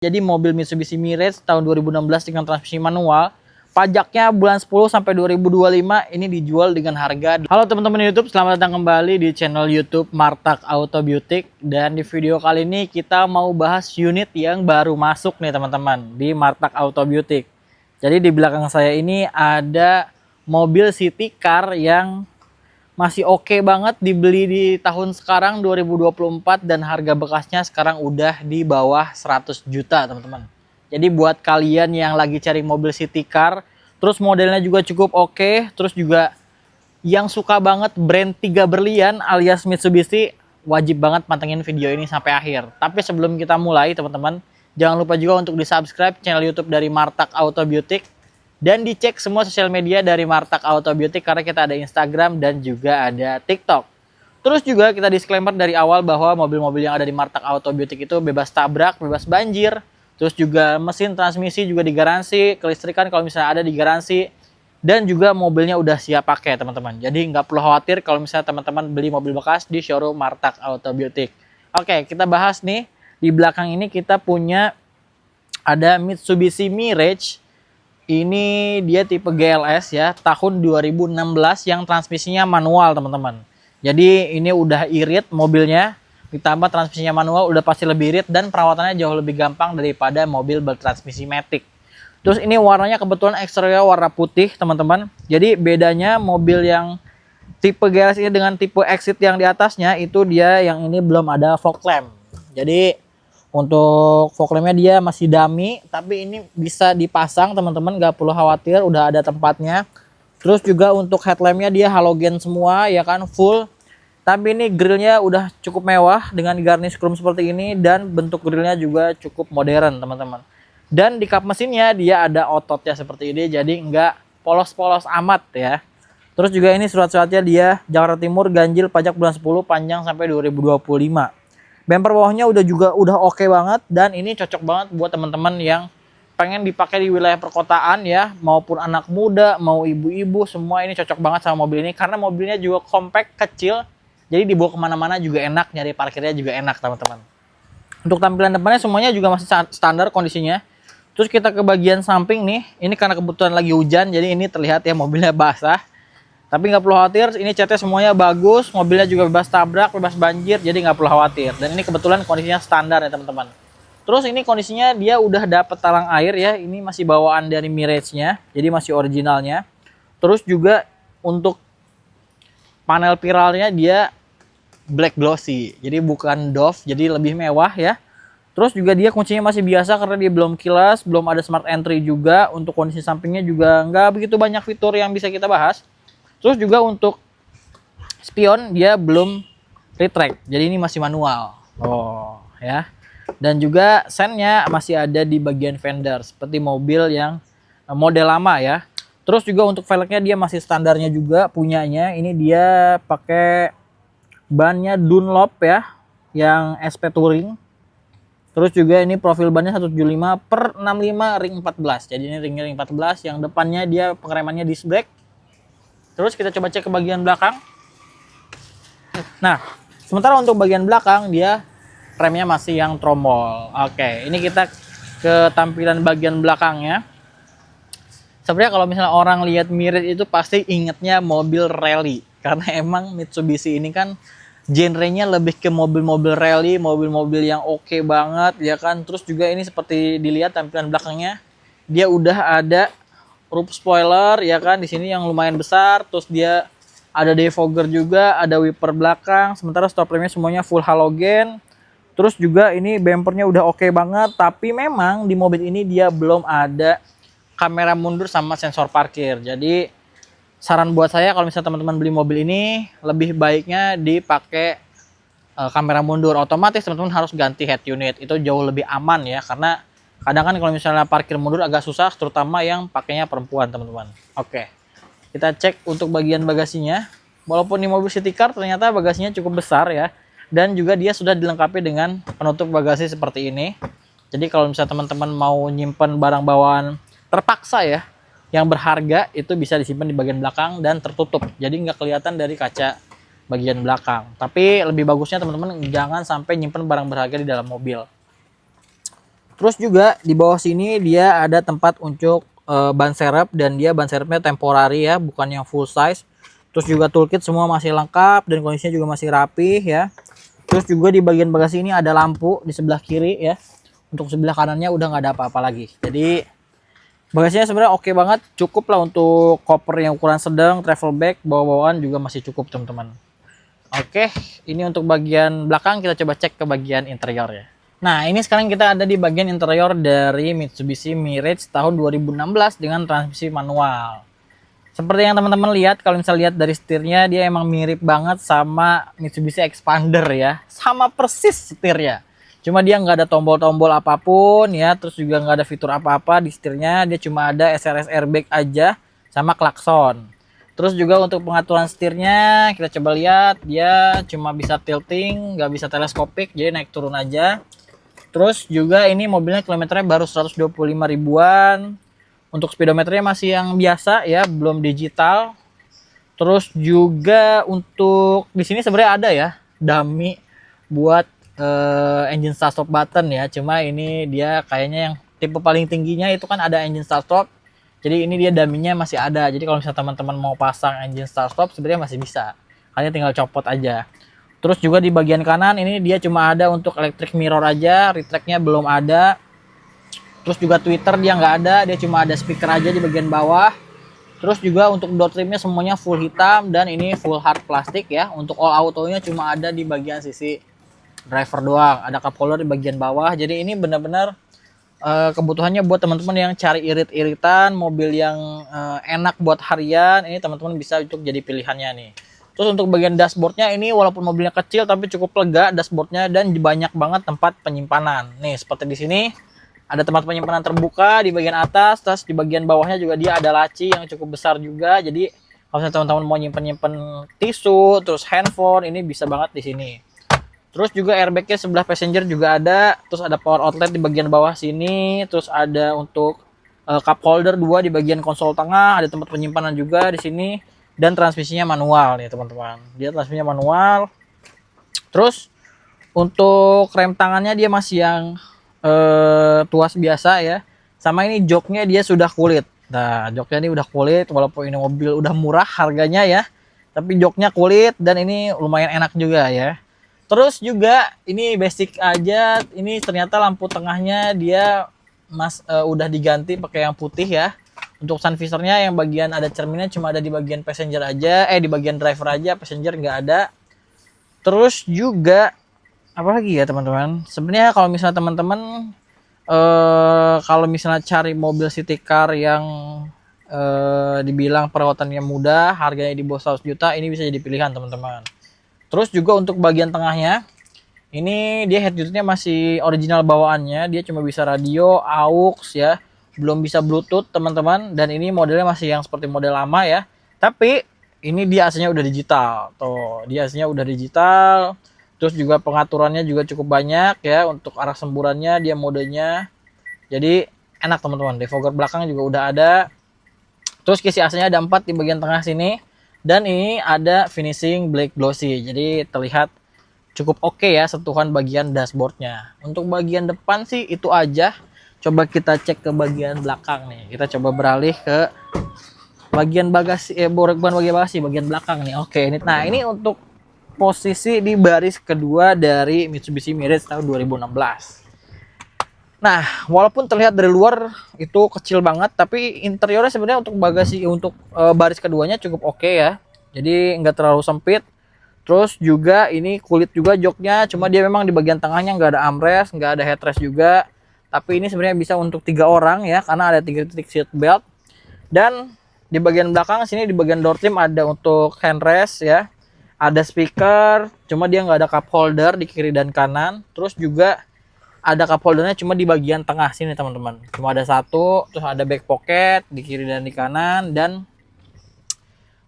Jadi mobil Mitsubishi Mirage tahun 2016 dengan transmisi manual, pajaknya bulan 10 sampai 2025 ini dijual dengan harga. Halo teman-teman YouTube, selamat datang kembali di channel YouTube Martak Auto Beauty. Dan di video kali ini kita mau bahas unit yang baru masuk nih teman-teman di Martak Auto Beauty. Jadi di belakang saya ini ada mobil city car yang masih oke banget dibeli di tahun sekarang 2024 dan harga bekasnya sekarang udah di bawah 100 juta teman-teman. Jadi buat kalian yang lagi cari mobil city car, terus modelnya juga cukup oke, terus juga yang suka banget brand 3 berlian alias Mitsubishi, wajib banget pantengin video ini sampai akhir. Tapi sebelum kita mulai teman-teman, jangan lupa juga untuk di-subscribe channel YouTube dari Martak Auto Beauty. Dan dicek semua sosial media dari Martak Auto Beauty karena kita ada Instagram dan juga ada TikTok. Terus juga kita disclaimer dari awal bahwa mobil-mobil yang ada di Martak Auto Beauty itu bebas tabrak, bebas banjir. Terus juga mesin transmisi juga digaransi, kelistrikan kalau misalnya ada digaransi. Dan juga mobilnya udah siap pakai teman-teman. Jadi nggak perlu khawatir kalau misalnya teman-teman beli mobil bekas di showroom Martak Auto Beauty. Oke, kita bahas nih. Di belakang ini kita punya ada Mitsubishi Mirage. Ini dia tipe GLS ya, tahun 2016 yang transmisinya manual teman-teman. Jadi ini udah irit mobilnya, ditambah transmisinya manual udah pasti lebih irit dan perawatannya jauh lebih gampang daripada mobil bertransmisi matic. Terus ini warnanya kebetulan eksterior warna putih teman-teman. Jadi bedanya mobil yang tipe GLS ini dengan tipe Exit yang di atasnya itu dia yang ini belum ada fog lamp. Jadi untuk fog lampnya dia masih dummy, tapi ini bisa dipasang teman-teman, gak perlu khawatir, udah ada tempatnya. Terus juga untuk headlampnya dia halogen semua ya kan, full. Tapi ini grillnya udah cukup mewah dengan garnish chrome seperti ini dan bentuk grillnya juga cukup modern teman-teman. Dan di kap mesinnya dia ada ototnya seperti ini, jadi nggak polos-polos amat ya. Terus juga ini surat-suratnya dia Jakarta Timur, ganjil, pajak bulan 10, panjang sampai 2025. Bumper bawahnya udah oke banget dan ini cocok banget buat teman-teman yang pengen dipakai di wilayah perkotaan ya, maupun anak muda, mau ibu-ibu, semua ini cocok banget sama mobil ini karena mobilnya juga compact, kecil, jadi dibawa kemana-mana juga enak, nyari parkirnya juga enak teman-teman. Untuk tampilan depannya semuanya juga masih standar kondisinya. Terus kita ke bagian samping nih, ini karena kebetulan lagi hujan, jadi ini terlihat ya mobilnya basah. Tapi nggak perlu khawatir, ini catnya semuanya bagus, mobilnya juga bebas tabrak, bebas banjir, jadi nggak perlu khawatir. Dan ini kebetulan kondisinya standar ya teman-teman. Terus ini kondisinya dia udah dapet talang air ya, ini masih bawaan dari Mirage-nya, jadi masih originalnya. Terus juga untuk panel piralnya dia black glossy, jadi bukan doff, jadi lebih mewah ya. Terus juga dia kuncinya masih biasa karena dia belum kilas, belum ada smart entry juga. Untuk kondisi sampingnya juga nggak begitu banyak fitur yang bisa kita bahas. Terus juga untuk spion dia belum retract, jadi ini masih manual. Oh ya. Dan juga sennya masih ada di bagian fender seperti mobil yang model lama ya. Terus juga untuk velgnya dia masih standarnya juga punyanya. Ini dia pakai bannya Dunlop ya, yang SP Touring. Terus juga ini profil bannya 175/65 ring 14. Jadi ini ring 14, yang depannya dia pengeremannya disc brake. Terus kita coba cek ke bagian belakang. Nah, sementara untuk bagian belakang dia remnya masih yang tromol. Oke, ini kita ke tampilan bagian belakangnya. Sebenarnya kalau misalnya orang lihat Mirage itu pasti ingetnya mobil rally. Karena emang Mitsubishi ini kan genrenya lebih ke mobil-mobil rally, mobil-mobil yang oke banget ya kan. Terus juga ini seperti dilihat tampilan belakangnya, dia udah ada roof spoiler ya kan di sini yang lumayan besar, terus dia ada defogger juga, ada wiper belakang, sementara stop lampnya semuanya full halogen. Terus juga ini bumpernya udah oke banget, tapi memang di mobil ini dia belum ada kamera mundur sama sensor parkir. Jadi saran buat saya kalau misalnya teman-teman beli mobil ini lebih baiknya dipakai kamera mundur. Otomatis teman-teman harus ganti head unit, itu jauh lebih aman ya, karena kadang kan kalau misalnya parkir mundur agak susah, terutama yang pakainya perempuan teman-teman. Oke, kita cek untuk bagian bagasinya. Walaupun di mobil city car ternyata bagasinya cukup besar ya. Dan juga dia sudah dilengkapi dengan penutup bagasi seperti ini. Jadi kalau misalnya teman-teman mau nyimpen barang bawaan terpaksa ya, yang berharga itu bisa disimpan di bagian belakang dan tertutup. Jadi nggak kelihatan dari kaca bagian belakang. Tapi lebih bagusnya teman-teman jangan sampai nyimpen barang berharga di dalam mobil. Terus juga di bawah sini dia ada tempat untuk ban serep, dan dia ban serepnya temporary ya, bukan yang full size. Terus juga toolkit semua masih lengkap dan kondisinya juga masih rapih ya. Terus juga di bagian bagasi ini ada lampu di sebelah kiri ya. Untuk sebelah kanannya udah nggak ada apa-apa lagi. Jadi bagasinya sebenarnya oke banget, cukup lah untuk koper yang ukuran sedang, travel bag, bawa-bawaan juga masih cukup teman-teman. Oke, ini untuk bagian belakang, kita coba cek ke bagian interior ya. Nah, ini sekarang kita ada di bagian interior dari Mitsubishi Mirage tahun 2016 dengan transmisi manual. Seperti yang teman-teman lihat, kalau misalnya lihat dari setirnya, dia emang mirip banget sama Mitsubishi Expander ya. Sama persis setirnya. Cuma dia nggak ada tombol-tombol apapun ya, terus juga nggak ada fitur apa-apa di setirnya. Dia cuma ada SRS airbag aja sama klakson. Terus juga untuk pengaturan setirnya, kita coba lihat, dia cuma bisa tilting, nggak bisa teleskopik, jadi naik turun aja. Terus juga ini mobilnya kilometernya baru 125 ribuan. Untuk speedometernya masih yang biasa ya, belum digital. Terus juga untuk di sini sebenarnya ada ya dummy buat engine start stop button ya. Cuma ini dia kayaknya yang tipe paling tingginya itu kan ada engine start stop. Jadi ini dia dummy-nya masih ada. Jadi kalau misalnya teman-teman mau pasang engine start stop sebenarnya masih bisa. Hanya tinggal copot aja. Terus juga di bagian kanan ini dia cuma ada untuk electric mirror aja, retract-nya belum ada. Terus juga tweeter dia nggak ada, dia cuma ada speaker aja di bagian bawah. Terus juga untuk door trimnya semuanya full hitam dan ini full hard plastik ya. Untuk all auto-nya cuma ada di bagian sisi driver doang, ada cup holder di bagian bawah. Jadi ini benar-benar kebutuhannya buat teman-teman yang cari irit-iritan, mobil yang enak buat harian, ini teman-teman bisa untuk jadi pilihannya nih. Terus untuk bagian dashboardnya ini walaupun mobilnya kecil tapi cukup lega dashboardnya dan banyak banget tempat penyimpanan. Nih seperti di sini ada tempat penyimpanan terbuka di bagian atas, terus di bagian bawahnya juga dia ada laci yang cukup besar juga. Jadi kalau misalnya teman-teman mau nyimpen tisu, terus handphone, ini bisa banget di sini. Terus juga airbagnya sebelah passenger juga ada, terus ada power outlet di bagian bawah sini, terus ada untuk cup holder 2 di bagian konsol tengah, ada tempat penyimpanan juga di sini. Dan transmisinya manual nih teman-teman, dia transmisinya manual. Terus untuk rem tangannya dia masih yang tuas biasa ya, sama ini joknya dia sudah kulit. Nah joknya ini udah kulit, walaupun ini mobil udah murah harganya ya, tapi joknya kulit dan ini lumayan enak juga ya. Terus juga ini basic aja, ini ternyata lampu tengahnya dia udah diganti pakai yang putih ya. Untuk sun visornya yang bagian ada cerminnya cuma ada di bagian passenger aja, di bagian driver aja, passenger nggak ada. Terus juga apa lagi ya teman-teman? Sebenarnya kalau misalnya teman-teman kalau misalnya cari mobil city car yang dibilang perawatannya mudah, harganya di bawah 100 juta, ini bisa jadi pilihan teman-teman. Terus juga untuk bagian tengahnya, ini dia head unitnya masih original bawaannya, dia cuma bisa radio, aux ya. Belum bisa Bluetooth teman-teman, dan ini modelnya masih yang seperti model lama ya, tapi ini dia AC-nya udah digital tuh, dia AC-nya udah digital. Terus juga pengaturannya juga cukup banyak ya, untuk arah semburannya dia modenya, jadi enak teman-teman. Defogger belakang juga udah ada. Terus kisi AC-nya ada 4 di bagian tengah sini, dan ini ada finishing black glossy, jadi terlihat cukup oke ya sentuhan bagian dashboardnya. Untuk bagian depan sih itu aja. Coba kita cek ke bagian belakang nih. Kita coba beralih ke bagian bagasi, bukan bagian bagasi, bagian belakang nih. Oke, ini. Nah, ini untuk posisi di baris kedua dari Mitsubishi Mirage tahun 2016. Nah, walaupun terlihat dari luar itu kecil banget, tapi interiornya sebenarnya untuk bagasi untuk baris keduanya cukup oke ya. Jadi nggak terlalu sempit. Terus juga ini kulit juga joknya, cuma dia memang di bagian tengahnya nggak ada armrest, nggak ada headrest juga. Tapi ini sebenarnya bisa untuk 3 orang ya, karena ada 3 titik seat belt. Dan di bagian belakang sini di bagian door trim ada untuk handrest ya, ada speaker, cuma dia nggak ada cup holder di kiri dan kanan. Terus juga ada cup holdernya cuma di bagian tengah sini teman-teman, cuma ada satu. Terus ada back pocket di kiri dan di kanan, dan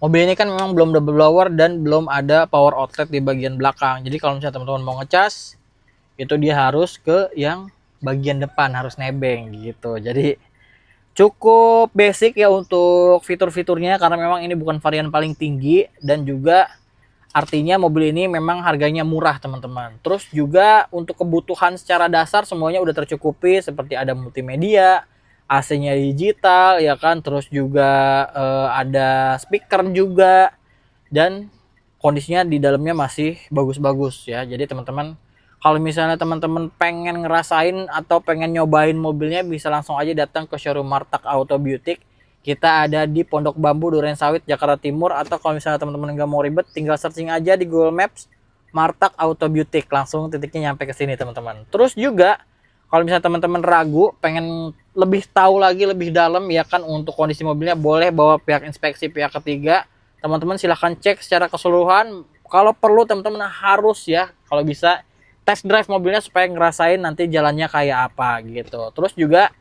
mobil ini kan memang belum double blower dan belum ada power outlet di bagian belakang. Jadi kalau misalnya teman-teman mau ngecas, itu dia harus ke yang bagian depan, harus nebeng gitu. Jadi cukup basic ya untuk fitur-fiturnya, karena memang ini bukan varian paling tinggi, dan juga Artinya mobil ini memang harganya murah teman-teman. Terus juga untuk kebutuhan secara dasar semuanya udah tercukupi, seperti ada multimedia, AC-nya digital ya kan, terus juga ada speaker juga, dan kondisinya di dalamnya masih bagus-bagus ya. Jadi teman-teman kalau misalnya teman-teman pengen ngerasain atau pengen nyobain mobilnya, bisa langsung aja datang ke showroom Martak Auto Beauty. Kita ada di Pondok Bambu, Durensawit, Jakarta Timur. Atau kalau misalnya teman-teman nggak mau ribet, tinggal searching aja di Google Maps Martak Auto Beauty, langsung titiknya nyampe ke sini teman-teman. Terus juga kalau misalnya teman-teman ragu, pengen lebih tahu lagi lebih dalam ya kan untuk kondisi mobilnya, boleh bawa pihak inspeksi pihak ketiga. Teman-teman silahkan cek secara keseluruhan. Kalau perlu teman-teman harus ya kalau bisa test drive mobilnya supaya ngerasain nanti jalannya kayak apa gitu. Terus juga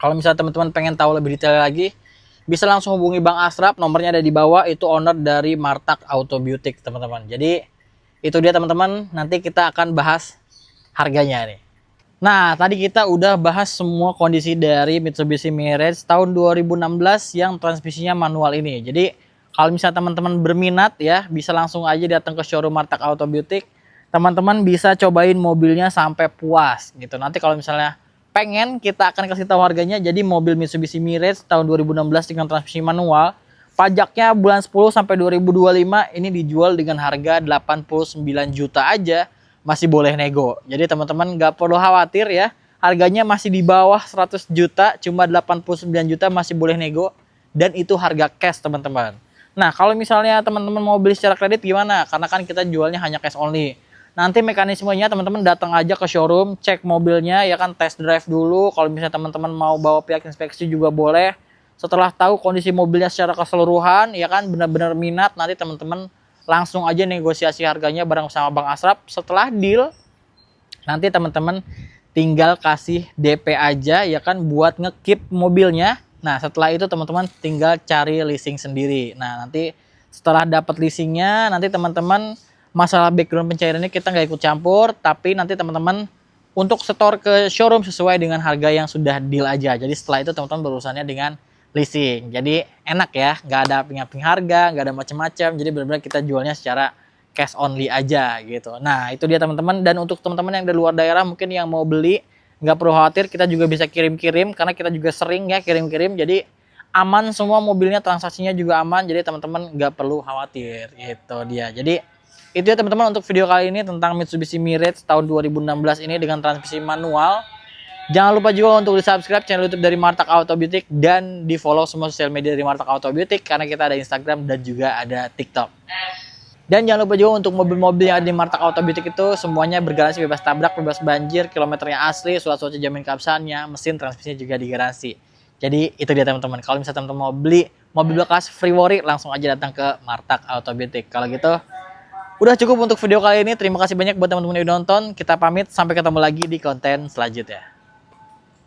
kalau misalnya teman-teman pengen tahu lebih detail lagi, bisa langsung hubungi Bang Asraf, nomornya ada di bawah, itu owner dari Martak Auto Beauty teman-teman. Jadi itu dia teman-teman, nanti kita akan bahas harganya nih. Nah, tadi kita udah bahas semua kondisi dari Mitsubishi Mirage tahun 2016 yang transmisinya manual ini. Jadi kalau misalnya teman-teman berminat ya, bisa langsung aja datang ke showroom Martak Auto Beauty. Teman-teman bisa cobain mobilnya sampai puas gitu. Nanti kalau misalnya pengen, kita akan kasih tahu harganya. Jadi mobil Mitsubishi Mirage tahun 2016 dengan transmisi manual, pajaknya bulan 10 sampai 2025 ini dijual dengan harga 89 juta aja, masih boleh nego. Jadi teman-teman nggak perlu khawatir ya, harganya masih di bawah 100 juta, cuma 89 juta masih boleh nego, dan itu harga cash teman-teman. Nah kalau misalnya teman-teman mau beli secara kredit gimana? Karena kan kita jualnya hanya cash only. Nanti mekanismenya teman-teman datang aja ke showroom, cek mobilnya ya kan, test drive dulu. Kalau misalnya teman-teman mau bawa pihak inspeksi juga boleh. Setelah tahu kondisi mobilnya secara keseluruhan ya kan, benar-benar minat, nanti teman-teman langsung aja negosiasi harganya bareng sama Bang Asraf. Setelah deal, nanti teman-teman tinggal kasih DP aja ya kan buat ngekip mobilnya. Nah setelah itu teman-teman tinggal cari leasing sendiri. Nah nanti setelah dapat leasingnya, nanti teman-teman masalah background pencairannya kita nggak ikut campur, tapi nanti teman-teman untuk setor ke showroom sesuai dengan harga yang sudah deal aja. Jadi setelah itu teman-teman berurusannya dengan leasing. Jadi enak ya, nggak ada ping-ping harga, nggak ada macam-macam. Jadi benar-benar kita jualnya secara cash only aja gitu. Nah itu dia teman-teman. Dan untuk teman-teman yang dari luar daerah mungkin yang mau beli, nggak perlu khawatir, kita juga bisa kirim-kirim karena kita juga sering ya kirim-kirim. Jadi aman semua mobilnya, transaksinya juga aman. Jadi teman-teman nggak perlu khawatir gitu dia. Jadi itu ya teman-teman untuk video kali ini tentang Mitsubishi Mirage tahun 2016 ini dengan transmisi manual. Jangan lupa juga untuk di-subscribe channel YouTube dari Martak Auto Beauty dan di-follow semua sosial media dari Martak Auto Beauty karena kita ada Instagram dan juga ada TikTok. Dan jangan lupa juga untuk mobil-mobil yang ada di Martak Auto Beauty itu semuanya bergaransi bebas tabrak, bebas banjir, kilometernya asli, surat-surat jamin keabsahannya, mesin transmisinya juga digaransi. Jadi itu dia teman-teman. Kalau misalnya teman-teman mau beli mobil bekas free worry, langsung aja datang ke Martak Auto Beauty. Kalau gitu udah cukup untuk video kali ini. Terima kasih banyak buat teman-teman yang udah nonton. Kita pamit, sampai ketemu lagi di konten selanjutnya.